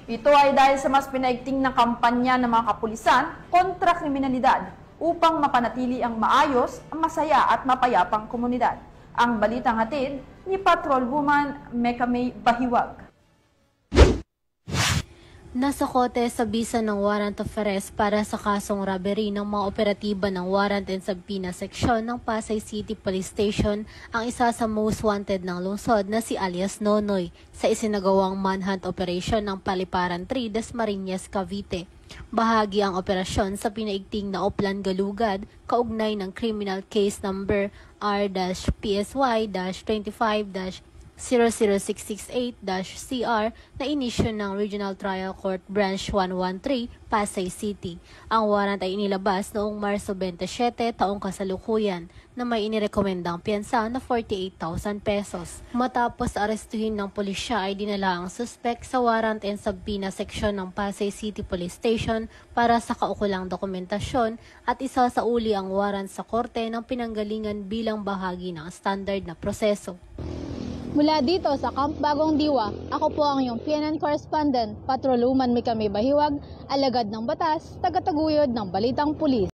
Ito ay dahil sa mas pinaigting na kampanya ng mga kapulisan kontra kriminalidad upang mapanatili ang maayos, masaya at mapayapang komunidad. Ang balitang hatid ni Patrolwoman Mecamay Bahiwag. Nasa kote sa bisa ng warrant of arrest para sa kasong robbery ng mga operatiba ng Warrant and Subpoena Section ng Pasay City Police Station ang isa sa most wanted ng lungsod na si alias Nonoy sa isinagawang manhunt operation ng Paliparan 3, Dasmariñas, Cavite. Bahagi ang operasyon sa pinaigting na Oplan Galugad kaugnay ng criminal case number R-PSY-25-00668-CR na inisyu ng Regional Trial Court Branch 113, Pasay City. Ang warrant ay inilabas noong Marso 27 taong kasalukuyan na may inirekomendang piyansa na 48,000 pesos. Matapos arestuhin ng pulisya ay dinala ang suspect sa Warrant and Subpoena Section ng Pasay City Police Station para sa kaukulang dokumentasyon at isa sa uli ang warrant sa korte ng pinanggalingan bilang bahagi ng standard na proseso. Mula dito sa Camp Bagong Diwa, ako po ang iyong PNN correspondent, Patrolwoman Mecamay Bahiwag, alagad ng batas, tagataguyod ng Balitang Pulis.